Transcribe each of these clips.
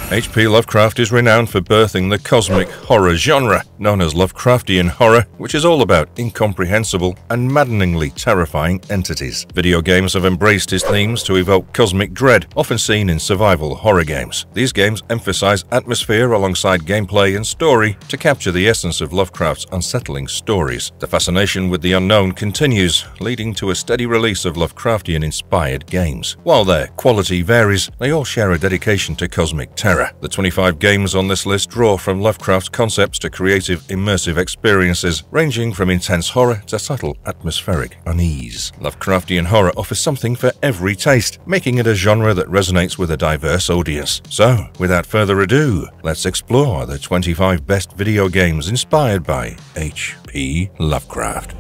H.P. Lovecraft is renowned for birthing the cosmic horror genre, known as Lovecraftian horror, which is all about incomprehensible and maddeningly terrifying entities. Video games have embraced his themes to evoke cosmic dread, often seen in survival horror games. These games emphasize atmosphere alongside gameplay and story to capture the essence of Lovecraft's unsettling stories. The fascination with the unknown continues, leading to a steady release of Lovecraftian-inspired games. While their quality varies, they all share a dedication to cosmic terror. The 25 games on this list draw from Lovecraft's concepts to creative, immersive experiences, ranging from intense horror to subtle, atmospheric unease. Lovecraftian horror offers something for every taste, making it a genre that resonates with a diverse audience. So, without further ado, let's explore the 25 best video games inspired by H.P. Lovecraft.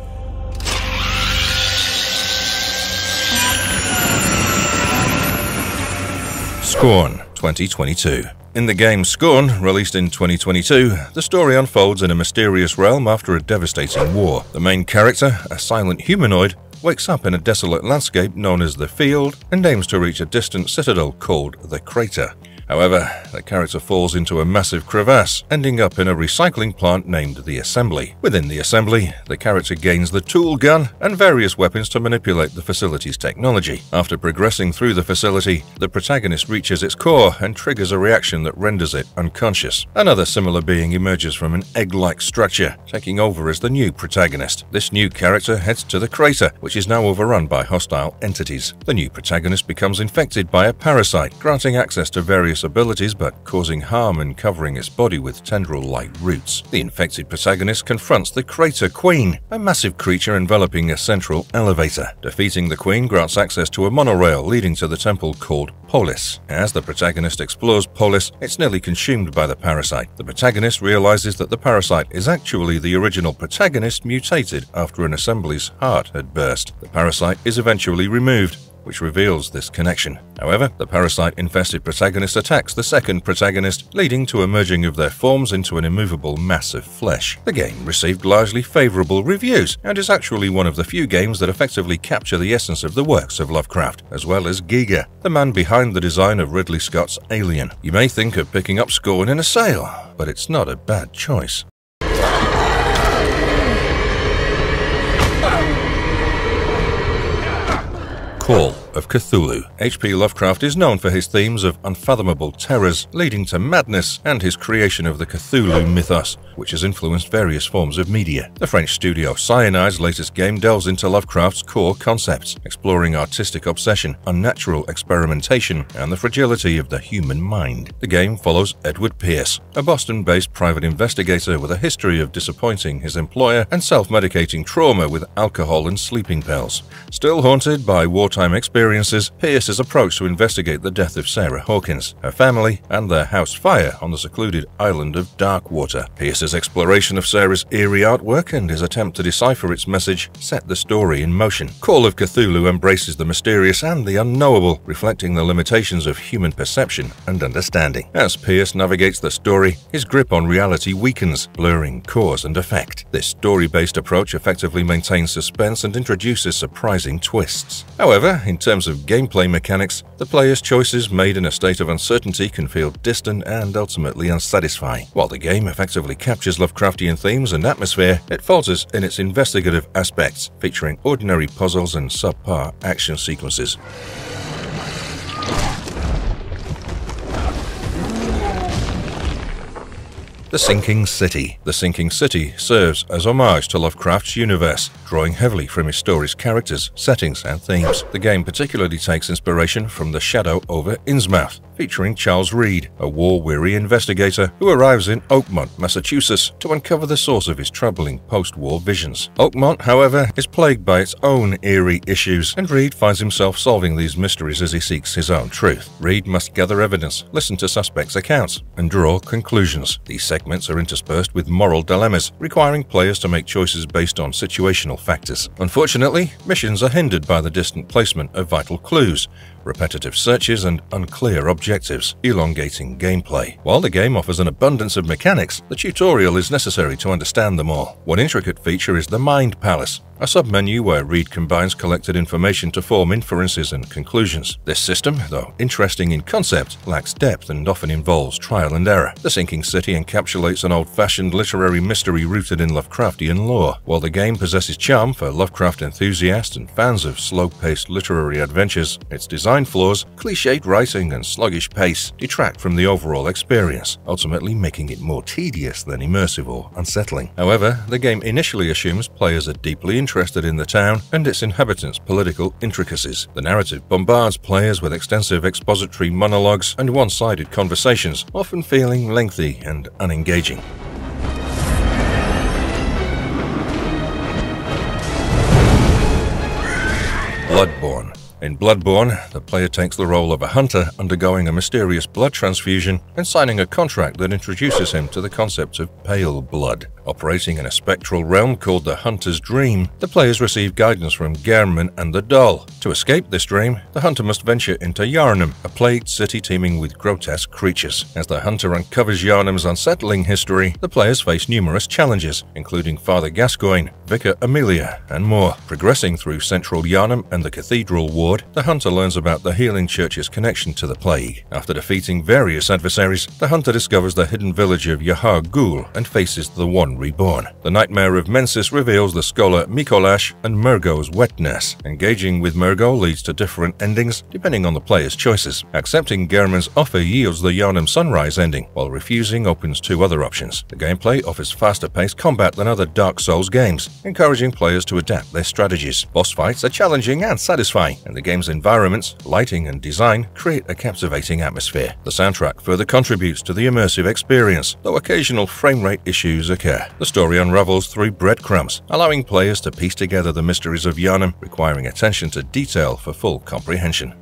Scorn 2022. In the game Scorn, released in 2022, the story unfolds in a mysterious realm after a devastating war. The main character, a silent humanoid, wakes up in a desolate landscape known as the Field and aims to reach a distant citadel called the Crater. However, the character falls into a massive crevasse, ending up in a recycling plant named the Assembly. Within the Assembly, the character gains the tool gun and various weapons to manipulate the facility's technology. After progressing through the facility, the protagonist reaches its core and triggers a reaction that renders it unconscious. Another similar being emerges from an egg-like structure, taking over as the new protagonist. This new character heads to the Crater, which is now overrun by hostile entities. The new protagonist becomes infected by a parasite, granting access to various abilities but causing harm and covering its body with tendril-like roots. The infected protagonist confronts the Crater Queen, a massive creature enveloping a central elevator. Defeating the Queen grants access to a monorail leading to the temple called Polis. As the protagonist explores Polis, it's nearly consumed by the parasite. The protagonist realizes that the parasite is actually the original protagonist mutated after an assembly's heart had burst. The parasite is eventually removed, which reveals this connection. However, the parasite-infested protagonist attacks the second protagonist, leading to a merging of their forms into an immovable mass of flesh. The game received largely favorable reviews, and is actually one of the few games that effectively capture the essence of the works of Lovecraft, as well as Giger, the man behind the design of Ridley Scott's Alien. You may think of picking up Scorn in a sale, but it's not a bad choice. Call of Cthulhu. H.P. Lovecraft is known for his themes of unfathomable terrors leading to madness and his creation of the Cthulhu mythos, which has influenced various forms of media. The French studio Cyanide's latest game delves into Lovecraft's core concepts, exploring artistic obsession, unnatural experimentation, and the fragility of the human mind. The game follows Edward Pierce, a Boston-based private investigator with a history of disappointing his employer and self-medicating trauma with alcohol and sleeping pills. Still haunted by wartime experiences, Pierce's approach to investigate the death of Sarah Hawkins, her family, and their house fire on the secluded island of Darkwater. Pierce's exploration of Sarah's eerie artwork and his attempt to decipher its message set the story in motion. Call of Cthulhu embraces the mysterious and the unknowable, reflecting the limitations of human perception and understanding. As Pierce navigates the story, his grip on reality weakens, blurring cause and effect. This story-based approach effectively maintains suspense and introduces surprising twists. However, in terms of gameplay mechanics, the player's choices made in a state of uncertainty can feel distant and ultimately unsatisfying. While the game effectively captures Lovecraftian themes and atmosphere, it falters in its investigative aspects, featuring ordinary puzzles and subpar action sequences. The Sinking City. The Sinking City serves as homage to Lovecraft's universe, drawing heavily from his story's characters, settings, and themes. The game particularly takes inspiration from The Shadow over Innsmouth, featuring Charles Reed, a war-weary investigator who arrives in Oakmont, Massachusetts, to uncover the source of his troubling post-war visions. Oakmont, however, is plagued by its own eerie issues, and Reed finds himself solving these mysteries as he seeks his own truth. Reed must gather evidence, listen to suspects' accounts, and draw conclusions. These segments are interspersed with moral dilemmas, requiring players to make choices based on situational factors. Unfortunately, missions are hindered by the distant placement of vital clues, repetitive searches, and unclear objectives, elongating gameplay. While the game offers an abundance of mechanics, the tutorial is necessary to understand them all. One intricate feature is the Mind Palace, a submenu where read combines collected information to form inferences and conclusions. This system, though interesting in concept, lacks depth and often involves trial and error. The Sinking City encapsulates an old-fashioned literary mystery rooted in Lovecraftian lore. While the game possesses charm for Lovecraft enthusiasts and fans of slow-paced literary adventures, its design flaws, cliched writing, and sluggish pace detract from the overall experience, ultimately making it more tedious than immersive or unsettling. However, the game initially assumes players are deeply interested in the town and its inhabitants' political intricacies. The narrative bombards players with extensive expository monologues and one-sided conversations, often feeling lengthy and unengaging. Bloodborne. In Bloodborne, the player takes the role of a hunter undergoing a mysterious blood transfusion and signing a contract that introduces him to the concept of pale blood. Operating in a spectral realm called the Hunter's Dream, the players receive guidance from Gehrman and the Doll. To escape this dream, the hunter must venture into Yharnam, a plagued city teeming with grotesque creatures. As the hunter uncovers Yharnam's unsettling history, the players face numerous challenges, including Father Gascoigne, Vicar Amelia, and more. Progressing through central Yharnam and the Cathedral Ward, the hunter learns about the Healing Church's connection to the plague. After defeating various adversaries, the hunter discovers the hidden village of Yahar Ghul and faces the One Reborn. The Nightmare of Mensis reveals the scholar Mikolash and Murgo's wetness. Engaging with Murgo leads to different endings depending on the player's choices. Accepting Gehrman's offer yields the Yharnam Sunrise ending, while refusing opens two other options. The gameplay offers faster-paced combat than other Dark Souls games, encouraging players to adapt their strategies. Boss fights are challenging and satisfying, and the game's environments, lighting, and design create a captivating atmosphere. The soundtrack further contributes to the immersive experience, though occasional frame rate issues occur. The story unravels through breadcrumbs, allowing players to piece together the mysteries of Yharnam, requiring attention to detail for full comprehension.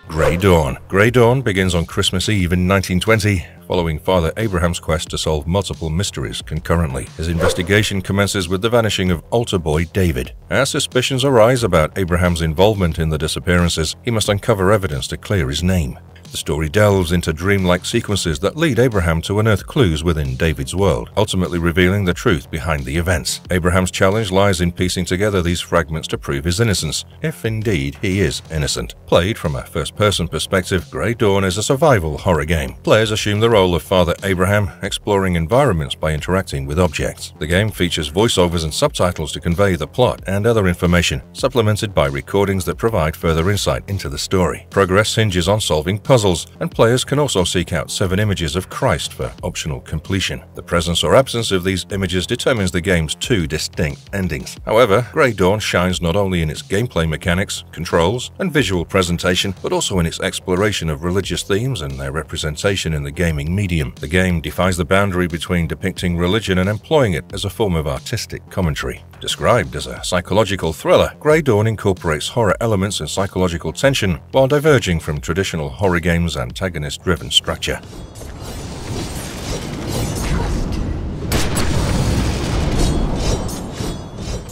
Grey Dawn. Grey Dawn begins on Christmas Eve in 1920, following Father Abraham's quest to solve multiple mysteries concurrently. His investigation commences with the vanishing of altar boy David. As suspicions arise about Abraham's involvement in the disappearances, he must uncover evidence to clear his name. The story delves into dreamlike sequences that lead Abraham to unearth clues within David's world, ultimately revealing the truth behind the events. Abraham's challenge lies in piecing together these fragments to prove his innocence, if indeed he is innocent. Played from a first-person perspective, Grey Dawn is a survival horror game. Players assume the role of Father Abraham, exploring environments by interacting with objects. The game features voiceovers and subtitles to convey the plot and other information, supplemented by recordings that provide further insight into the story. Progress hinges on solving puzzles, and players can also seek out 7 images of Christ for optional completion. The presence or absence of these images determines the game's 2 distinct endings. However, Grey Dawn shines not only in its gameplay mechanics, controls, and visual presentation, but also in its exploration of religious themes and their representation in the gaming medium. The game defies the boundary between depicting religion and employing it as a form of artistic commentary. Described as a psychological thriller, Grey Dawn incorporates horror elements and psychological tension while diverging from traditional horror games' antagonist-driven structure.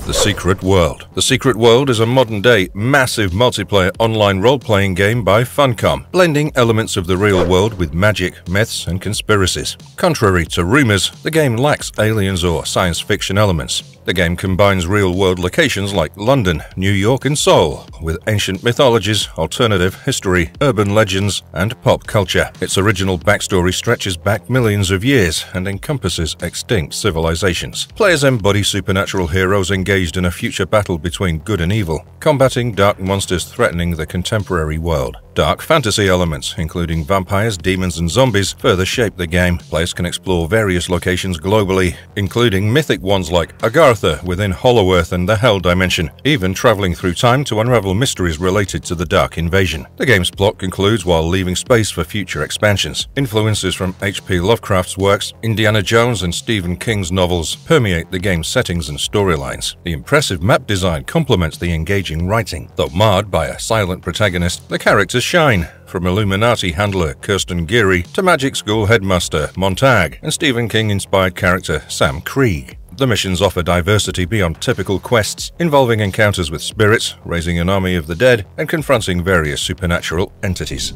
The Secret World. The Secret World is a modern-day, massive multiplayer online role-playing game by Funcom, blending elements of the real world with magic, myths, and conspiracies. Contrary to rumors, the game lacks aliens or science fiction elements. The game combines real-world locations like London, New York, and Seoul, with ancient mythologies, alternative history, urban legends, and pop culture. Its original backstory stretches back millions of years and encompasses extinct civilizations. Players embody supernatural heroes engaged in a future battle between good and evil, combating dark monsters threatening the contemporary world. Dark fantasy elements, including vampires, demons, and zombies, further shape the game. Players can explore various locations globally, including mythic ones like Agartha within Hollow-Earth and the Hell Dimension, even traveling through time to unravel mysteries related to the Dark Invasion. The game's plot concludes while leaving space for future expansions. Influences from H.P. Lovecraft's works, Indiana Jones, and Stephen King's novels permeate the game's settings and storylines. The impressive map design complements the engaging writing. Though marred by a silent protagonist, the characters shine, from Illuminati handler Kirsten Geary to Magic School headmaster Montag and Stephen King-inspired character Sam Krieg. The missions offer diversity beyond typical quests, involving encounters with spirits, raising an army of the dead, and confronting various supernatural entities.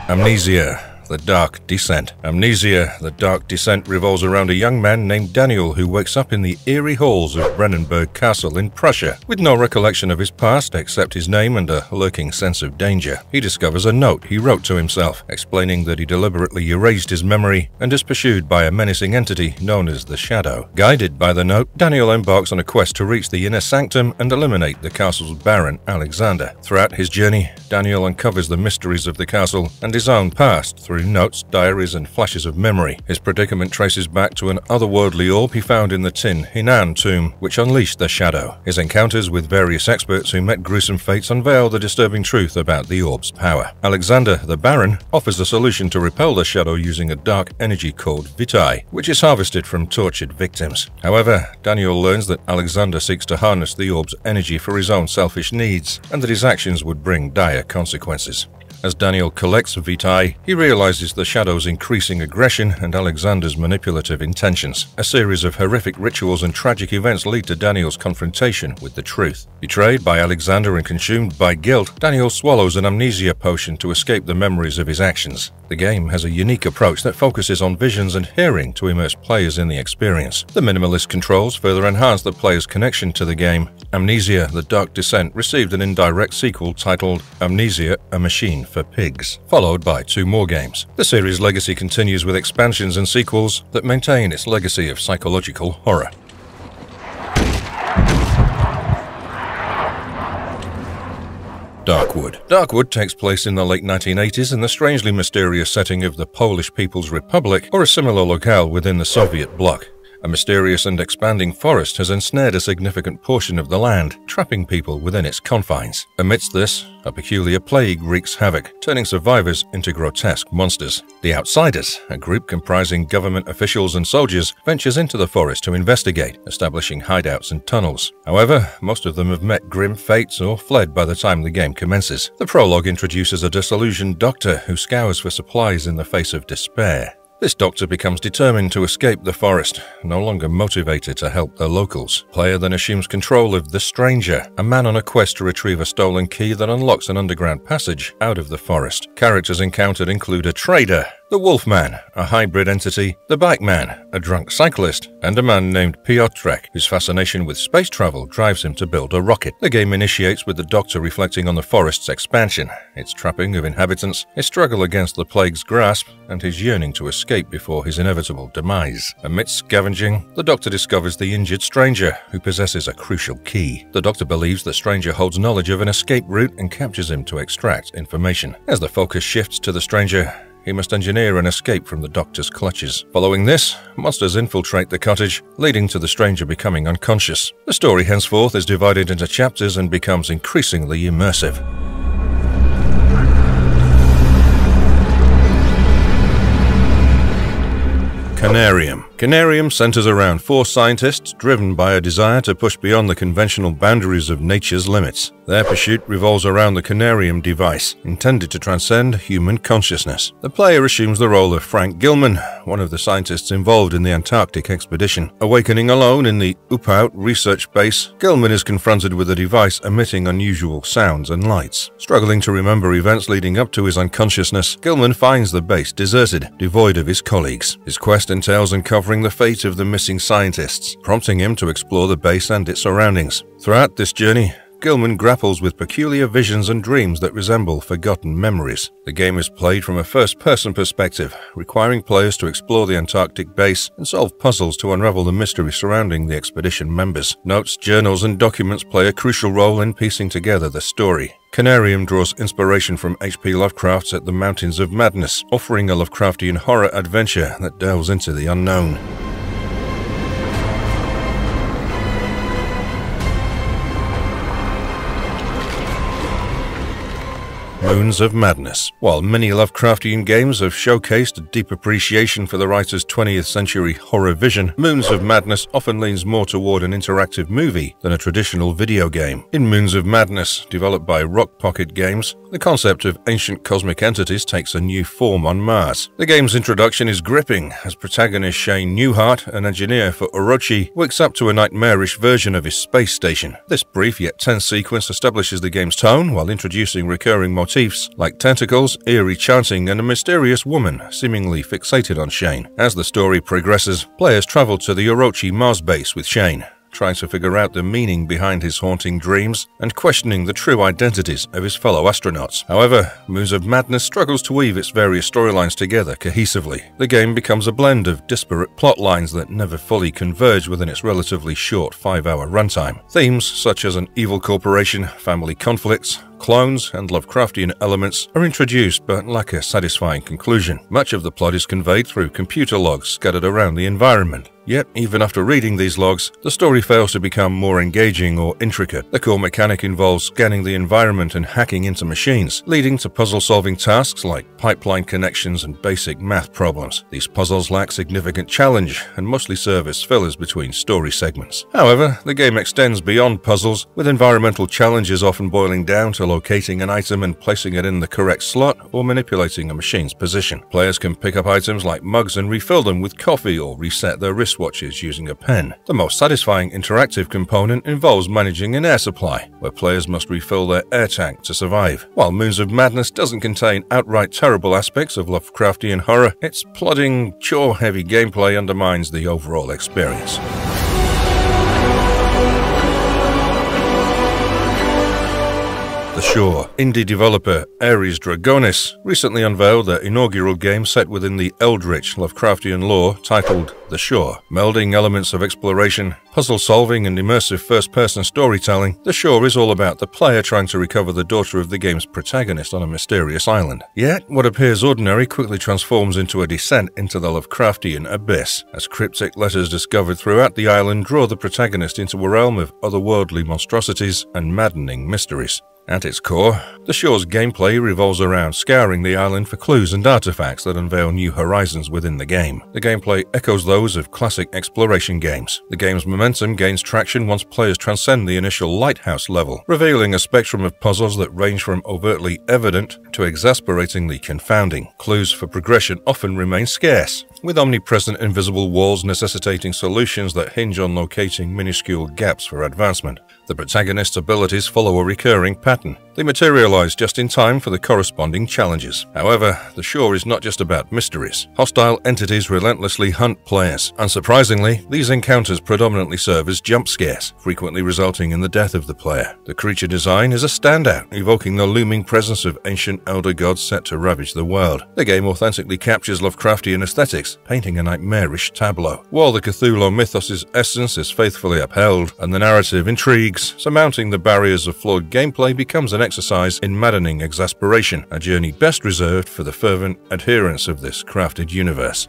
Amnesia, the Dark Descent. Amnesia, the Dark Descent revolves around a young man named Daniel who wakes up in the eerie halls of Brennenburg Castle in Prussia, with no recollection of his past except his name and a lurking sense of danger. He discovers a note he wrote to himself, explaining that he deliberately erased his memory and is pursued by a menacing entity known as the Shadow. Guided by the note, Daniel embarks on a quest to reach the inner sanctum and eliminate the castle's baron, Alexander. Throughout his journey, Daniel uncovers the mysteries of the castle and his own past through notes, diaries, and flashes of memory. His predicament traces back to an otherworldly orb he found in the Tin Hinan tomb, which unleashed the Shadow. His encounters with various experts who met gruesome fates unveil the disturbing truth about the orb's power. Alexander, the Baron, offers a solution to repel the Shadow using a dark energy called vitae, which is harvested from tortured victims. However, Daniel learns that Alexander seeks to harness the orb's energy for his own selfish needs, and that his actions would bring dire consequences. As Daniel collects vitae, he realizes the Shadow's increasing aggression and Alexander's manipulative intentions. A series of horrific rituals and tragic events lead to Daniel's confrontation with the truth. Betrayed by Alexander and consumed by guilt, Daniel swallows an amnesia potion to escape the memories of his actions. The game has a unique approach that focuses on visions and hearing to immerse players in the experience. The minimalist controls further enhance the player's connection to the game. Amnesia, the Dark Descent received an indirect sequel titled Amnesia, a Machine for Pigs, followed by 2 more games. The series' legacy continues with expansions and sequels that maintain its legacy of psychological horror. Darkwood. Darkwood takes place in the late 1980s in the strangely mysterious setting of the Polish People's Republic or a similar locale within the Soviet bloc. A mysterious and expanding forest has ensnared a significant portion of the land, trapping people within its confines. Amidst this, a peculiar plague wreaks havoc, turning survivors into grotesque monsters. The Outsiders, a group comprising government officials and soldiers, ventures into the forest to investigate, establishing hideouts and tunnels. However, most of them have met grim fates or fled by the time the game commences. The prologue introduces a disillusioned doctor who scours for supplies in the face of despair. This doctor becomes determined to escape the forest, no longer motivated to help the locals. Player then assumes control of the Stranger, a man on a quest to retrieve a stolen key that unlocks an underground passage out of the forest. Characters encountered include a trader, the Wolfman, a hybrid entity, the Bikeman, a drunk cyclist, and a man named Piotrek, whose fascination with space travel drives him to build a rocket. The game initiates with the Doctor reflecting on the forest's expansion, its trapping of inhabitants, his struggle against the plague's grasp, and his yearning to escape before his inevitable demise. Amidst scavenging, the Doctor discovers the injured Stranger, who possesses a crucial key. The Doctor believes the Stranger holds knowledge of an escape route and captures him to extract information. As the focus shifts to the Stranger, he must engineer an escape from the Doctor's clutches. Following this, monsters infiltrate the cottage, leading to the Stranger becoming unconscious. The story henceforth is divided into chapters and becomes increasingly immersive. Canarium. Canarium centers around 4 scientists driven by a desire to push beyond the conventional boundaries of nature's limits. Their pursuit revolves around the Canarium device, intended to transcend human consciousness. The player assumes the role of Frank Gilman, one of the scientists involved in the Antarctic expedition. Awakening alone in the Upout research base, Gilman is confronted with a device emitting unusual sounds and lights. Struggling to remember events leading up to his unconsciousness, Gilman finds the base deserted, devoid of his colleagues. His quest entails uncovering the fate of the missing scientists, prompting him to explore the base and its surroundings. Throughout this journey, Gilman grapples with peculiar visions and dreams that resemble forgotten memories. The game is played from a first-person perspective, requiring players to explore the Antarctic base and solve puzzles to unravel the mystery surrounding the expedition members. Notes, journals, and documents play a crucial role in piecing together the story. Canarium draws inspiration from H.P. Lovecraft's At the Mountains of Madness, offering a Lovecraftian horror adventure that delves into the unknown. Moons of Madness. While many Lovecraftian games have showcased a deep appreciation for the writer's 20th century horror vision, Moons of Madness often leans more toward an interactive movie than a traditional video game. In Moons of Madness, developed by Rock Pocket Games, the concept of ancient cosmic entities takes a new form on Mars. The game's introduction is gripping, as protagonist Shane Newhart, an engineer for Orochi, wakes up to a nightmarish version of his space station. This brief yet tense sequence establishes the game's tone while introducing recurring motifs motifs like tentacles, eerie chanting, and a mysterious woman seemingly fixated on Shane. As the story progresses, players travel to the Orochi Mars base with Shane, trying to figure out the meaning behind his haunting dreams and questioning the true identities of his fellow astronauts. However, Moons of Madness struggles to weave its various storylines together cohesively. The game becomes a blend of disparate plot lines that never fully converge within its relatively short 5-hour runtime. Themes such as an evil corporation, family conflicts, clones, and Lovecraftian elements are introduced but lack a satisfying conclusion. Much of the plot is conveyed through computer logs scattered around the environment. Yet, even after reading these logs, the story fails to become more engaging or intricate. The core mechanic involves scanning the environment and hacking into machines, leading to puzzle-solving tasks like pipeline connections and basic math problems. These puzzles lack significant challenge and mostly serve as fillers between story segments. However, the game extends beyond puzzles, with environmental challenges often boiling down to locating an item and placing it in the correct slot or manipulating a machine's position. Players can pick up items like mugs and refill them with coffee or reset their wristwatches using a pen. The most satisfying interactive component involves managing an air supply, where players must refill their air tank to survive. While Moons of Madness doesn't contain outright terrible aspects of Lovecraftian horror, its plodding, chore-heavy gameplay undermines the overall experience. The Shore. Indie developer Ares Dragonis recently unveiled their inaugural game set within the eldritch Lovecraftian lore titled The Shore. Melding elements of exploration, puzzle solving, and immersive first-person storytelling, The Shore is all about the player trying to recover the daughter of the game's protagonist on a mysterious island. Yet, what appears ordinary quickly transforms into a descent into the Lovecraftian abyss, as cryptic letters discovered throughout the island draw the protagonist into a realm of otherworldly monstrosities and maddening mysteries. At its core, The Shore's gameplay revolves around scouring the island for clues and artifacts that unveil new horizons within the game. The gameplay echoes those of classic exploration games. The game's momentum gains traction once players transcend the initial lighthouse level, revealing a spectrum of puzzles that range from overtly evident to exasperatingly confounding. Clues for progression often remain scarce, with omnipresent invisible walls necessitating solutions that hinge on locating minuscule gaps for advancement. The protagonist's abilities follow a recurring pattern. They materialize just in time for the corresponding challenges. However, The Shore is not just about mysteries. Hostile entities relentlessly hunt players. Unsurprisingly, these encounters predominantly serve as jump scares, frequently resulting in the death of the player. The creature design is a standout, evoking the looming presence of ancient elder gods set to ravage the world. The game authentically captures Lovecraftian aesthetics, painting a nightmarish tableau. While the Cthulhu mythos' essence is faithfully upheld, and the narrative intrigues, surmounting the barriers of flawed gameplay becomes an exercise in maddening exasperation, a journey best reserved for the fervent adherents of this crafted universe.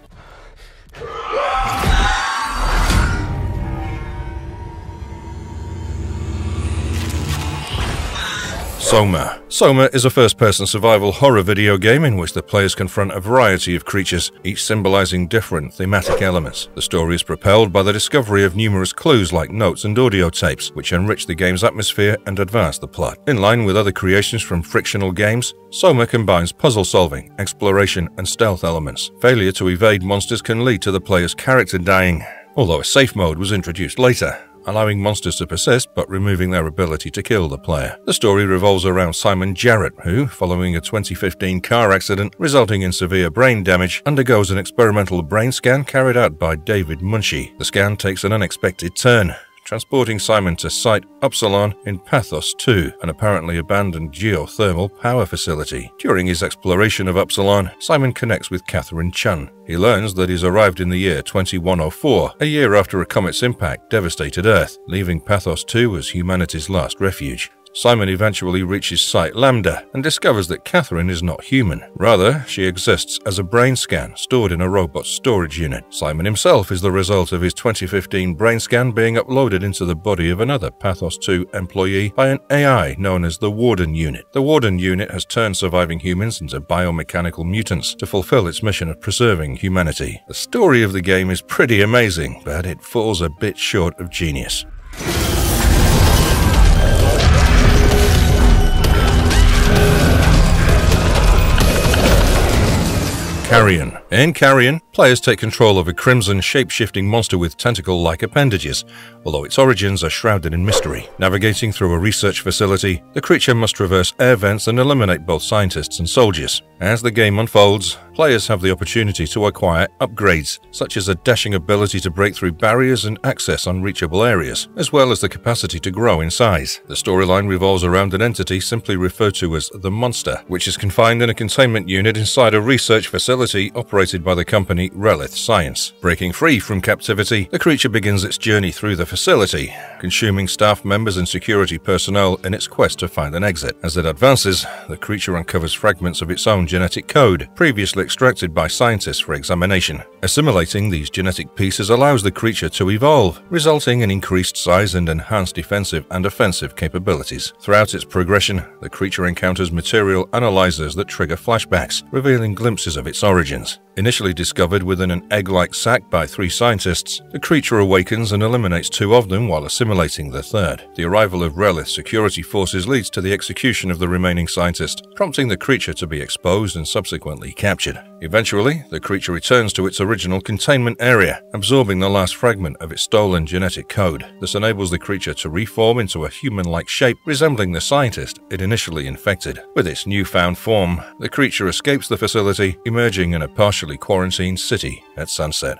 Soma. Soma is a first-person survival horror video game in which the players confront a variety of creatures, each symbolizing different thematic elements. The story is propelled by the discovery of numerous clues like notes and audio tapes, which enrich the game's atmosphere and advance the plot. In line with other creations from frictional games, Soma combines puzzle solving, exploration, and stealth elements. Failure to evade monsters can lead to the player's character dying, although a safe mode was introduced later, allowing monsters to persist but removing their ability to kill the player. The story revolves around Simon Jarrett, who, following a 2015 car accident resulting in severe brain damage, undergoes an experimental brain scan carried out by David Munshi. The scan takes an unexpected turn, transporting Simon to Site Upsilon in Pathos 2, an apparently abandoned geothermal power facility. During his exploration of Upsilon, Simon connects with Catherine Chun. He learns that he's arrived in the year 2104, a year after a comet's impact devastated Earth, leaving Pathos 2 as humanity's last refuge. Simon eventually reaches Site Lambda and discovers that Catherine is not human. Rather, she exists as a brain scan stored in a robot storage unit. Simon himself is the result of his 2015 brain scan being uploaded into the body of another Pathos 2 employee by an AI known as the Warden Unit. The Warden Unit has turned surviving humans into biomechanical mutants to fulfill its mission of preserving humanity. The story of the game is pretty amazing, but it falls a bit short of genius. Carrion. In Carrion, Players take control of a crimson, shape-shifting monster with tentacle-like appendages, although its origins are shrouded in mystery. Navigating through a research facility, the creature must traverse air vents and eliminate both scientists and soldiers. As the game unfolds, players have the opportunity to acquire upgrades, such as a dashing ability to break through barriers and access unreachable areas, as well as the capacity to grow in size. The storyline revolves around an entity simply referred to as the Monster, which is confined in a containment unit inside a research facility operated by the company Relith Science. Breaking free from captivity, the creature begins its journey through the facility, consuming staff members and security personnel in its quest to find an exit. As it advances, the creature uncovers fragments of its own genetic code, previously extracted by scientists for examination. Assimilating these genetic pieces allows the creature to evolve, resulting in increased size and enhanced defensive and offensive capabilities. Throughout its progression, the creature encounters material analyzers that trigger flashbacks, revealing glimpses of its origins. Initially discovered within an egg-like sac by 3 scientists, the creature awakens and eliminates 2 of them while assimilating the third. The arrival of Relith security forces leads to the execution of the remaining scientist, prompting the creature to be exposed and subsequently captured. Eventually, the creature returns to its original containment area, absorbing the last fragment of its stolen genetic code. This enables the creature to reform into a human-like shape, resembling the scientist it initially infected. With its newfound form, the creature escapes the facility, emerging in a partially quarantined city at sunset.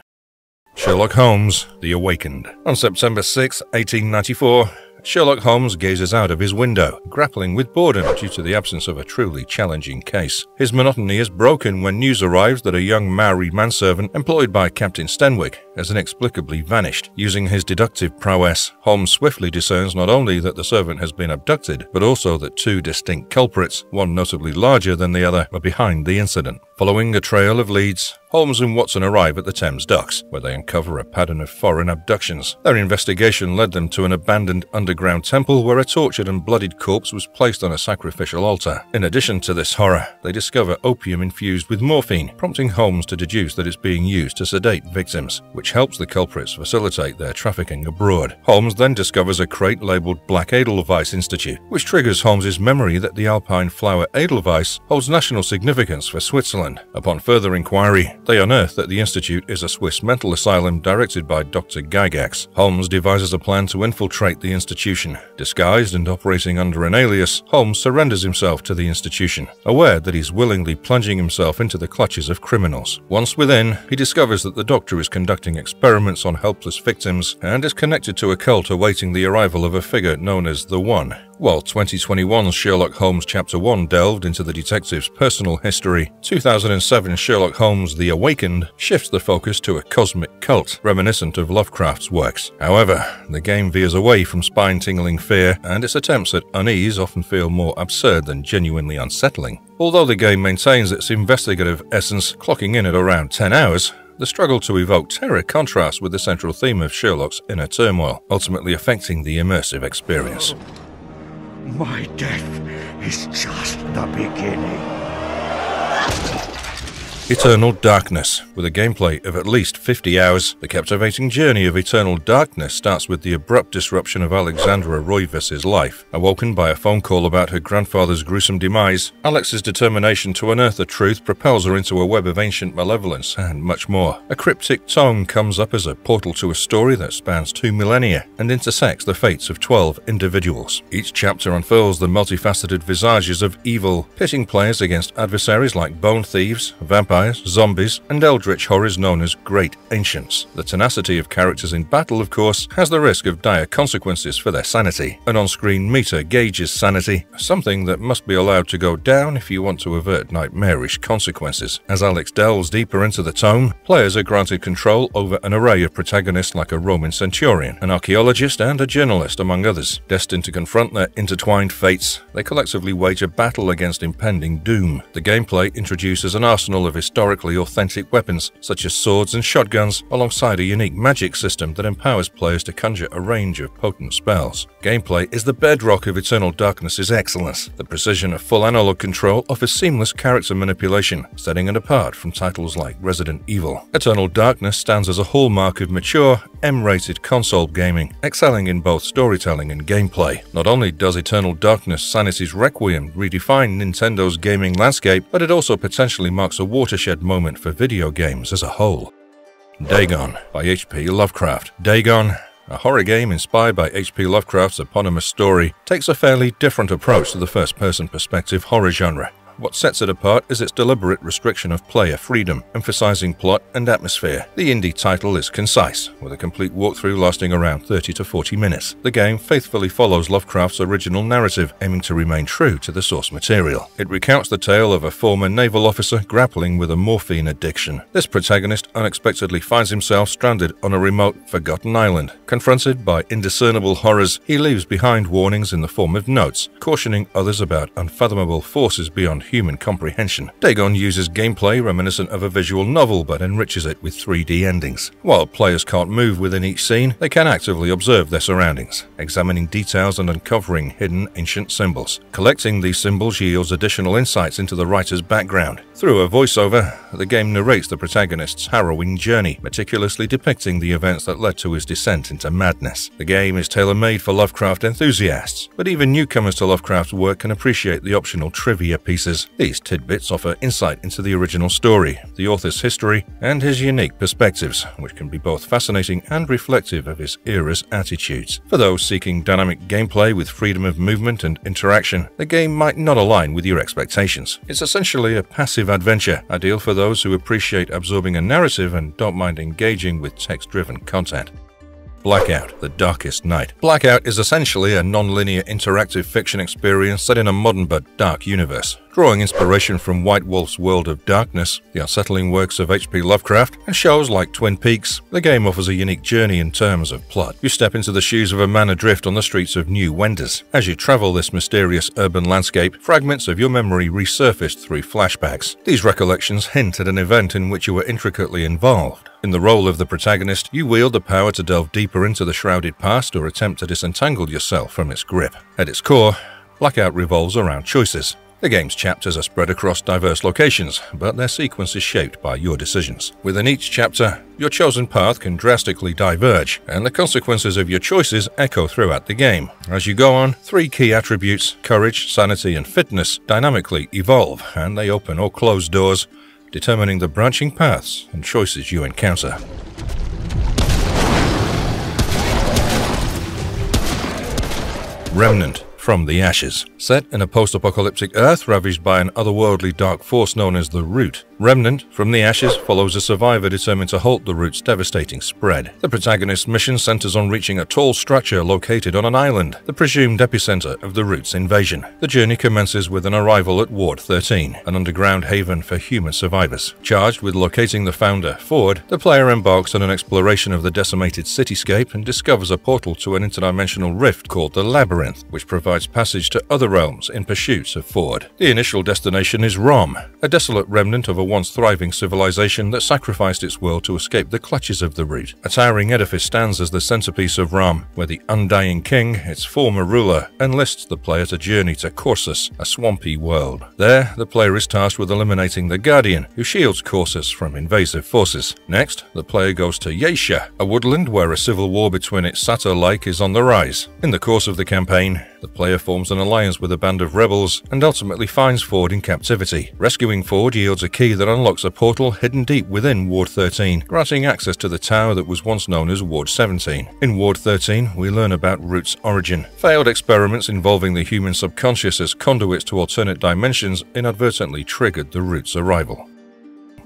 Sherlock Holmes, The Awakened. On September 6, 1894, Sherlock Holmes gazes out of his window, grappling with boredom due to the absence of a truly challenging case. His monotony is broken when news arrives that a young Maori manservant employed by Captain Stenwick has inexplicably vanished. Using his deductive prowess, Holmes swiftly discerns not only that the servant has been abducted, but also that 2 distinct culprits, one notably larger than the other, are behind the incident. Following a trail of leads, Holmes and Watson arrive at the Thames docks, where they uncover a pattern of foreign abductions. Their investigation led them to an abandoned underground temple where a tortured and bloodied corpse was placed on a sacrificial altar. In addition to this horror, they discover opium infused with morphine, prompting Holmes to deduce that it's being used to sedate victims, which helps the culprits facilitate their trafficking abroad. Holmes then discovers a crate labeled Black Edelweiss Institute, which triggers Holmes's memory that the alpine flower Edelweiss holds national significance for Switzerland. Upon further inquiry, they unearth that the institute is a Swiss mental asylum directed by Dr. Gygax. Holmes devises a plan to infiltrate the institution. Disguised and operating under an alias, Holmes surrenders himself to the institution, aware that he's willingly plunging himself into the clutches of criminals. Once within, he discovers that the doctor is conducting experiments on helpless victims and is connected to a cult awaiting the arrival of a figure known as the One. While 2021's Sherlock Holmes Chapter 1 delved into the detective's personal history, 2007 Sherlock Holmes The Awakened shifts the focus to a cosmic cult, reminiscent of Lovecraft's works. However, the game veers away from spine-tingling fear, and its attempts at unease often feel more absurd than genuinely unsettling. Although the game maintains its investigative essence, clocking in at around 10 hours, the struggle to evoke terror contrasts with the central theme of Sherlock's inner turmoil, ultimately affecting the immersive experience. My death is just the beginning. Eternal Darkness. With a gameplay of at least 50 hours, the captivating journey of Eternal Darkness starts with the abrupt disruption of Alexandra Roivas's life. Awoken by a phone call about her grandfather's gruesome demise, Alex's determination to unearth the truth propels her into a web of ancient malevolence and much more. A cryptic tome comes up as a portal to a story that spans 2 millennia and intersects the fates of 12 individuals. Each chapter unfurls the multifaceted visages of evil, pitting players against adversaries like bone thieves, vampires, zombies, and eldritch horrors known as Great Ancients. The tenacity of characters in battle, of course, has the risk of dire consequences for their sanity. An on-screen meter gauges sanity, something that must be allowed to go down if you want to avert nightmarish consequences. As Alex delves deeper into the tome, players are granted control over an array of protagonists like a Roman centurion, an archaeologist, and a journalist, among others. Destined to confront their intertwined fates, they collectively wage a battle against impending doom. The gameplay introduces an arsenal of historically authentic weapons, such as swords and shotguns, alongside a unique magic system that empowers players to conjure a range of potent spells. Gameplay is the bedrock of Eternal Darkness's excellence. The precision of full analog control offers seamless character manipulation, setting it apart from titles like Resident Evil. Eternal Darkness stands as a hallmark of mature, M-rated console gaming, excelling in both storytelling and gameplay. Not only does Eternal Darkness Sanity's Requiem redefine Nintendo's gaming landscape, but it also potentially marks a watershed watershed moment for video games as a whole. Dagon by H.P. Lovecraft. Dagon, a horror game inspired by H.P. Lovecraft's eponymous story, takes a fairly different approach to the first-person perspective horror genre. What sets it apart is its deliberate restriction of player freedom, emphasizing plot and atmosphere. The indie title is concise, with a complete walkthrough lasting around 30 to 40 minutes. The game faithfully follows Lovecraft's original narrative, aiming to remain true to the source material. It recounts the tale of a former naval officer grappling with a morphine addiction. This protagonist unexpectedly finds himself stranded on a remote, forgotten island. Confronted by indiscernible horrors, he leaves behind warnings in the form of notes, cautioning others about unfathomable forces beyond human comprehension. Dagon uses gameplay reminiscent of a visual novel but enriches it with 3D endings. While players can't move within each scene, they can actively observe their surroundings, examining details and uncovering hidden ancient symbols. Collecting these symbols yields additional insights into the writer's background. Through a voiceover, the game narrates the protagonist's harrowing journey, meticulously depicting the events that led to his descent into madness. The game is tailor-made for Lovecraft enthusiasts, but even newcomers to Lovecraft's work can appreciate the optional trivia pieces. These tidbits offer insight into the original story, the author's history, and his unique perspectives, which can be both fascinating and reflective of his era's attitudes. For those seeking dynamic gameplay with freedom of movement and interaction, the game might not align with your expectations. It's essentially a passive adventure, ideal for those who appreciate absorbing a narrative and don't mind engaging with text-driven content. Blackout, The Darkest Night. Blackout is essentially a non-linear interactive fiction experience set in a modern but dark universe. Drawing inspiration from White Wolf's world of darkness, the unsettling works of H.P. Lovecraft, and shows like Twin Peaks, the game offers a unique journey in terms of plot. You step into the shoes of a man adrift on the streets of New Wenders. As you travel this mysterious urban landscape, fragments of your memory resurface through flashbacks. These recollections hint at an event in which you were intricately involved. In the role of the protagonist, you wield the power to delve deeper into the shrouded past or attempt to disentangle yourself from its grip. At its core, Blackout revolves around choices. The game's chapters are spread across diverse locations, but their sequence is shaped by your decisions. Within each chapter, your chosen path can drastically diverge, and the consequences of your choices echo throughout the game. As you go on, 3 key attributes, courage, sanity, and fitness, dynamically evolve, and they open or close doors, determining the branching paths and choices you encounter. Remnant, From the Ashes. Set in a post-apocalyptic Earth ravaged by an otherworldly dark force known as the Root, Remnant, From the Ashes follows a survivor determined to halt the Root's devastating spread. The protagonist's mission centers on reaching a tall structure located on an island, the presumed epicenter of the Root's invasion. The journey commences with an arrival at Ward 13, an underground haven for human survivors. Charged with locating the founder, Ford, the player embarks on an exploration of the decimated cityscape and discovers a portal to an interdimensional rift called the Labyrinth, which provides passage to other realms in pursuit of Ford. The initial destination is Rom, a desolate remnant of a once thriving civilization that sacrificed its world to escape the clutches of the Root. A towering edifice stands as the centerpiece of Rom, where the Undying King, its former ruler, enlists the player to journey to Corsus, a swampy world. There, the player is tasked with eliminating the Guardian, who shields Corsus from invasive forces. Next, the player goes to Yeisha, a woodland where a civil war between its satyr like is on the rise. In the course of the campaign, the player forms an alliance with a band of rebels and ultimately finds Ford in captivity. Rescuing Ford yields a key that unlocks a portal hidden deep within Ward 13, granting access to the tower that was once known as Ward 17. In Ward 13, we learn about Root's origin. Failed experiments involving the human subconscious as conduits to alternate dimensions inadvertently triggered the Root's arrival.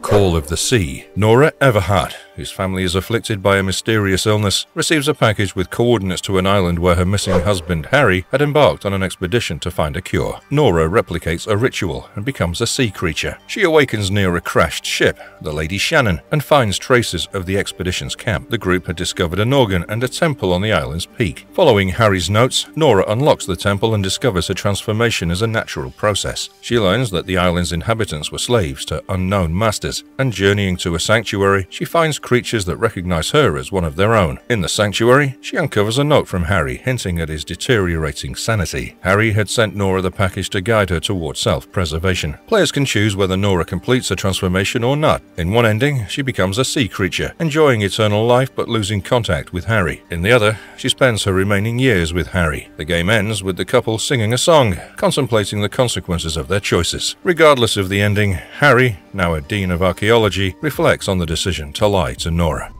Call of the Sea. Nora Everhart, whose family is afflicted by a mysterious illness, receives a package with coordinates to an island where her missing husband, Harry, had embarked on an expedition to find a cure. Nora replicates a ritual and becomes a sea creature. She awakens near a crashed ship, the Lady Shannon, and finds traces of the expedition's camp. The group had discovered an organ and a temple on the island's peak. Following Harry's notes, Nora unlocks the temple and discovers her transformation as a natural process. She learns that the island's inhabitants were slaves to unknown masters, abilities, and journeying to a sanctuary, she finds creatures that recognize her as one of their own. In the sanctuary, she uncovers a note from Harry hinting at his deteriorating sanity. Harry had sent Nora the package to guide her towards self-preservation. Players can choose whether Nora completes her transformation or not. In one ending, she becomes a sea creature, enjoying eternal life but losing contact with Harry. In the other, she spends her remaining years with Harry. The game ends with the couple singing a song, contemplating the consequences of their choices. Regardless of the ending, Harry, now a Dean of Archaeology, reflects on the decision to lie to Nora.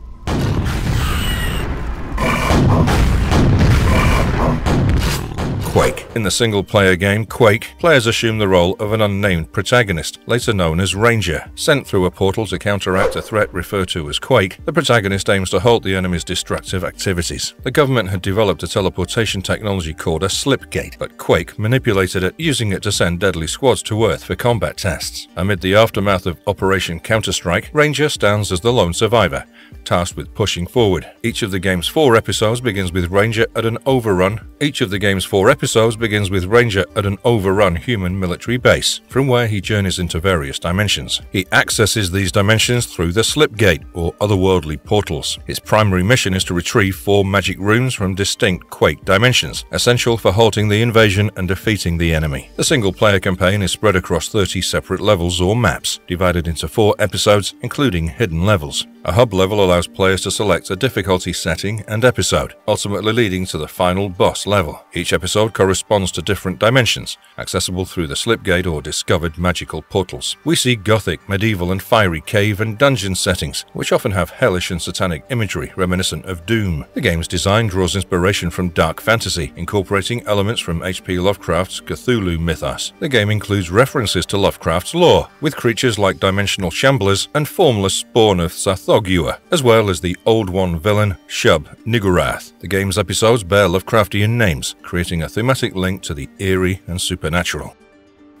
Quake. In the single-player game Quake, players assume the role of an unnamed protagonist, later known as Ranger. Sent through a portal to counteract a threat referred to as Quake, the protagonist aims to halt the enemy's destructive activities. The government had developed a teleportation technology called a slipgate, but Quake manipulated it, using it to send deadly squads to Earth for combat tests. Amid the aftermath of Operation Counter-Strike, Ranger stands as the lone survivor, tasked with pushing forward. Each of the game's 4 episodes begins with Ranger at an overrun human military base, from where he journeys into various dimensions. He accesses these dimensions through the Slipgate, or otherworldly portals. His primary mission is to retrieve 4 magic runes from distinct Quake dimensions, essential for halting the invasion and defeating the enemy. The single-player campaign is spread across 30 separate levels or maps, divided into 4 episodes, including hidden levels. A hub level allows players to select a difficulty setting and episode, ultimately leading to the final boss level. Each episode corresponds to different dimensions, accessible through the Slipgate or discovered magical portals. We see gothic, medieval, and fiery cave and dungeon settings, which often have hellish and satanic imagery reminiscent of Doom. The game's design draws inspiration from dark fantasy, incorporating elements from H.P. Lovecraft's Cthulhu mythos. The game includes references to Lovecraft's lore, with creatures like dimensional shamblers and formless spawn of Tsathoggua, as well as the Old One villain, Shub Niggurath. The game's episodes bear Lovecraftian names, creating a thematic link to the eerie and supernatural.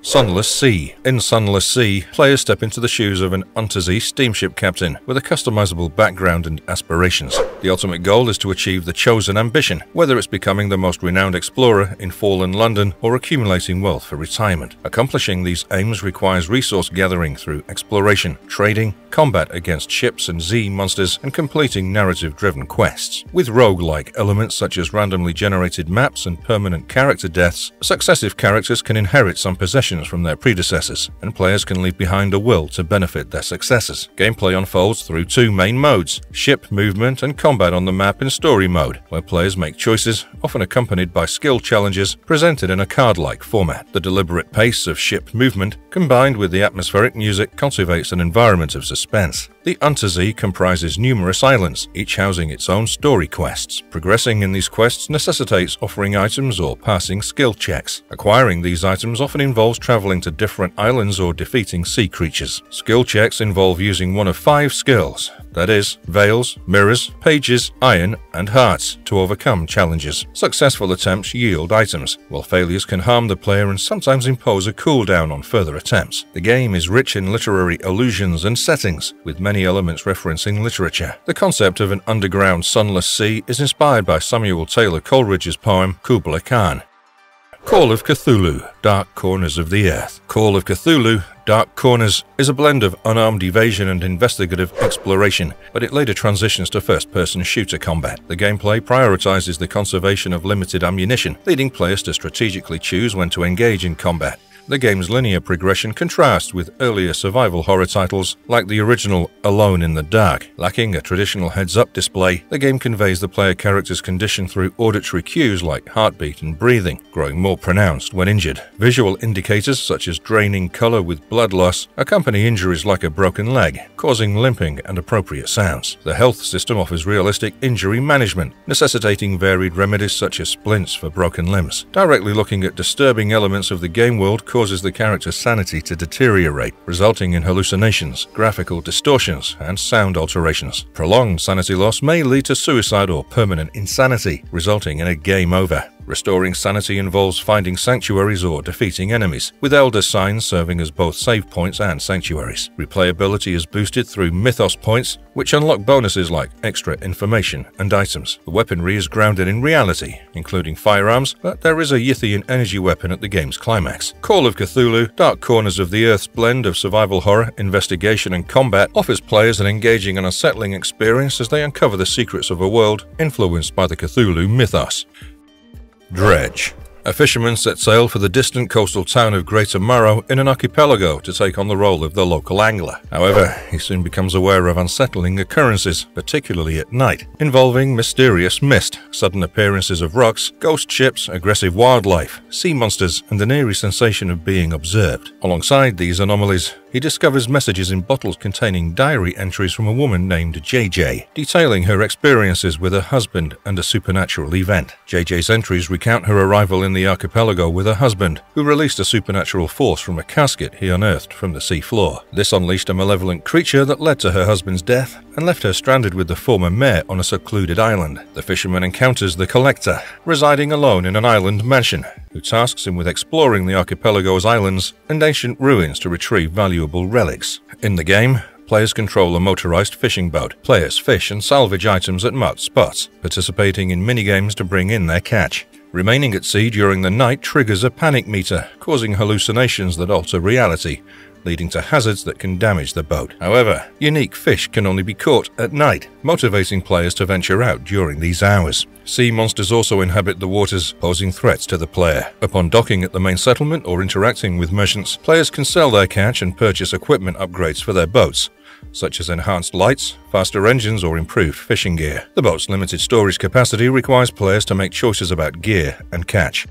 Sunless Sea. In Sunless Sea, players step into the shoes of an undersea steamship captain with a customizable background and aspirations. The ultimate goal is to achieve the chosen ambition, whether it's becoming the most renowned explorer in fallen London or accumulating wealth for retirement. Accomplishing these aims requires resource gathering through exploration, trading, combat against ships and Z monsters, and completing narrative-driven quests. With roguelike elements such as randomly generated maps and permanent character deaths, successive characters can inherit some possessions from their predecessors, and players can leave behind a will to benefit their successors. Gameplay unfolds through 2 main modes: ship movement and combat on the map in story mode, where players make choices, often accompanied by skill challenges, presented in a card-like format. The deliberate pace of ship movement, combined with the atmospheric music, cultivates an environment of suspense. The Untersee comprises numerous islands, each housing its own story quests. Progressing in these quests necessitates offering items or passing skill checks. Acquiring these items often involves traveling to different islands or defeating sea creatures. Skill checks involve using one of 5 skills, that is, veils, mirrors, pages, iron, and hearts, to overcome challenges. Successful attempts yield items, while failures can harm the player and sometimes impose a cooldown on further attempts. The game is rich in literary allusions and settings, with many elements referencing literature. The concept of an underground sunless sea is inspired by Samuel Taylor Coleridge's poem Kubla Khan. Call of Cthulhu, Dark Corners of the Earth. Call of Cthulhu, Dark Corners is a blend of unarmed evasion and investigative exploration, but it later transitions to first-person shooter combat. The gameplay prioritizes the conservation of limited ammunition, leading players to strategically choose when to engage in combat. The game's linear progression contrasts with earlier survival horror titles like the original Alone in the Dark. Lacking a traditional heads-up display, the game conveys the player character's condition through auditory cues like heartbeat and breathing, growing more pronounced when injured. Visual indicators such as draining color with blood loss accompany injuries like a broken leg, causing limping and appropriate sounds. The health system offers realistic injury management, necessitating varied remedies such as splints for broken limbs. Directly looking at disturbing elements of the game world causes the character's sanity to deteriorate, resulting in hallucinations, graphical distortions, and sound alterations. Prolonged sanity loss may lead to suicide or permanent insanity, resulting in a game over. Restoring sanity involves finding sanctuaries or defeating enemies, with elder signs serving as both save points and sanctuaries. Replayability is boosted through mythos points, which unlock bonuses like extra information and items. The weaponry is grounded in reality, including firearms, but there is a Yithian energy weapon at the game's climax. Call of Cthulhu, Dark Corners of the Earth's blend of survival horror, investigation, and combat offers players an engaging and unsettling experience as they uncover the secrets of a world influenced by the Cthulhu mythos. Dredge. A fisherman sets sail for the distant coastal town of Greater Murrow in an archipelago to take on the role of the local angler. However, he soon becomes aware of unsettling occurrences, particularly at night, involving mysterious mist, sudden appearances of rocks, ghost ships, aggressive wildlife, sea monsters, and an eerie sensation of being observed. Alongside these anomalies, he discovers messages in bottles containing diary entries from a woman named JJ, detailing her experiences with her husband and a supernatural event. JJ's entries recount her arrival in the archipelago with her husband, who released a supernatural force from a casket he unearthed from the seafloor. This unleashed a malevolent creature that led to her husband's death and left her stranded with the former mayor on a secluded island. The fisherman encounters the Collector, residing alone in an island mansion, who tasks him with exploring the archipelago's islands and ancient ruins to retrieve valuable relics. In the game, players control a motorized fishing boat. Players fish and salvage items at marked spots, participating in minigames to bring in their catch. Remaining at sea during the night triggers a panic meter, causing hallucinations that alter reality, leading to hazards that can damage the boat. However, unique fish can only be caught at night, motivating players to venture out during these hours. Sea monsters also inhabit the waters, posing threats to the player. Upon docking at the main settlement or interacting with merchants, players can sell their catch and purchase equipment upgrades for their boats, such as enhanced lights, faster engines, or improved fishing gear. The boat's limited storage capacity requires players to make choices about gear and catch.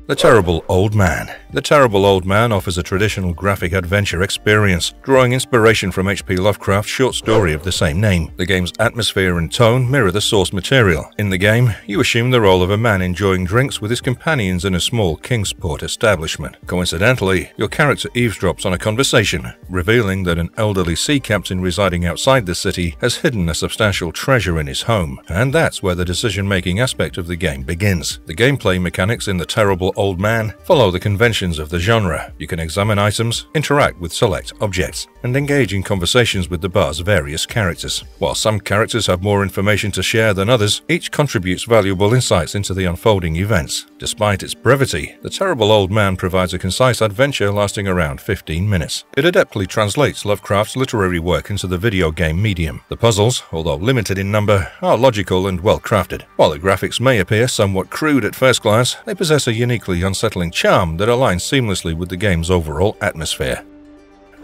The Terrible Old Man. The Terrible Old Man offers a traditional graphic adventure experience, drawing inspiration from H.P. Lovecraft's short story of the same name. The game's atmosphere and tone mirror the source material. In the game, you assume the role of a man enjoying drinks with his companions in a small Kingsport establishment. Coincidentally, your character eavesdrops on a conversation, revealing that an elderly sea captain residing outside the city has hidden a substantial treasure in his home, and that's where the decision-making aspect of the game begins. The gameplay mechanics in The Terrible Old Man follow the conventions of the genre. You can examine items, interact with select objects, and engage in conversations with the bar's various characters. While some characters have more information to share than others, each contributes valuable insights into the unfolding events. Despite its brevity, The Terrible Old Man provides a concise adventure lasting around 15 minutes. It adeptly translates Lovecraft's literary work into the video game medium. The puzzles, although limited in number, are logical and well crafted. While the graphics may appear somewhat crude at first glance, they possess a uniquely unsettling charm that aligns seamlessly with the game's overall atmosphere.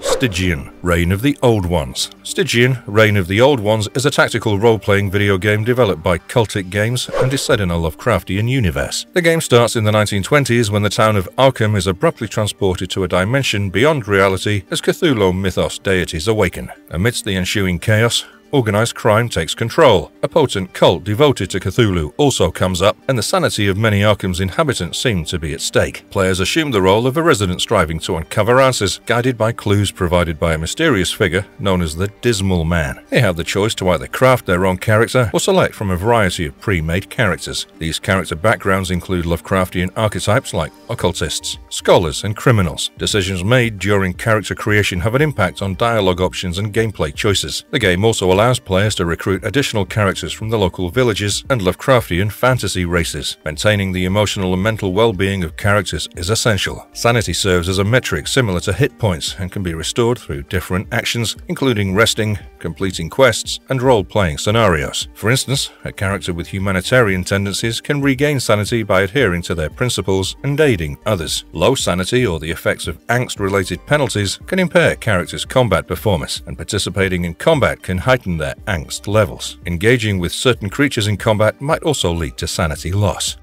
Stygian, Reign of the Old Ones. Stygian, Reign of the Old Ones is a tactical role-playing video game developed by Cultic Games and is set in a Lovecraftian universe. The game starts in the 1920s when the town of Arkham is abruptly transported to a dimension beyond reality as Cthulhu mythos deities awaken. Amidst the ensuing chaos, organized crime takes control. A potent cult devoted to Cthulhu also comes up, and the sanity of many Arkham's inhabitants seem to be at stake. Players assume the role of a resident striving to uncover answers, guided by clues provided by a mysterious figure known as the Dismal Man. They have the choice to either craft their own character or select from a variety of pre-made characters. These character backgrounds include Lovecraftian archetypes like occultists, scholars, and criminals. Decisions made during character creation have an impact on dialogue options and gameplay choices. The game also allows players to recruit additional characters from the local villages and Lovecraftian fantasy races. Maintaining the emotional and mental well-being of characters is essential. Sanity serves as a metric similar to hit points and can be restored through different actions, including resting, completing quests, and role-playing scenarios. For instance, a character with humanitarian tendencies can regain sanity by adhering to their principles and aiding others. Low sanity or the effects of angst-related penalties can impair characters' combat performance, and participating in combat can heighten their angst levels. Engaging with certain creatures in combat might also lead to sanity loss.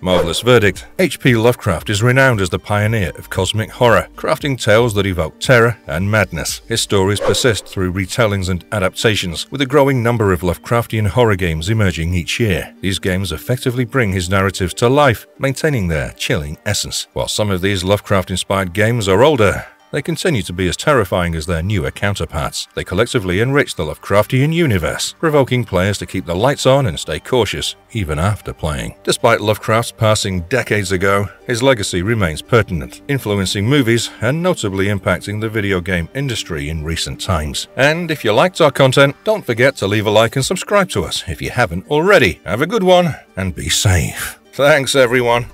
Marvelous verdict. H.P. Lovecraft is renowned as the pioneer of cosmic horror, crafting tales that evoke terror and madness. His stories persist through retellings and adaptations, with a growing number of Lovecraftian horror games emerging each year. These games effectively bring his narratives to life, maintaining their chilling essence. While some of these Lovecraft-inspired games are older, they continue to be as terrifying as their newer counterparts. They collectively enrich the Lovecraftian universe, provoking players to keep the lights on and stay cautious, even after playing. Despite Lovecraft's passing decades ago, his legacy remains pertinent, influencing movies and notably impacting the video game industry in recent times. And if you liked our content, don't forget to leave a like and subscribe to us if you haven't already. Have a good one and be safe. Thanks, everyone.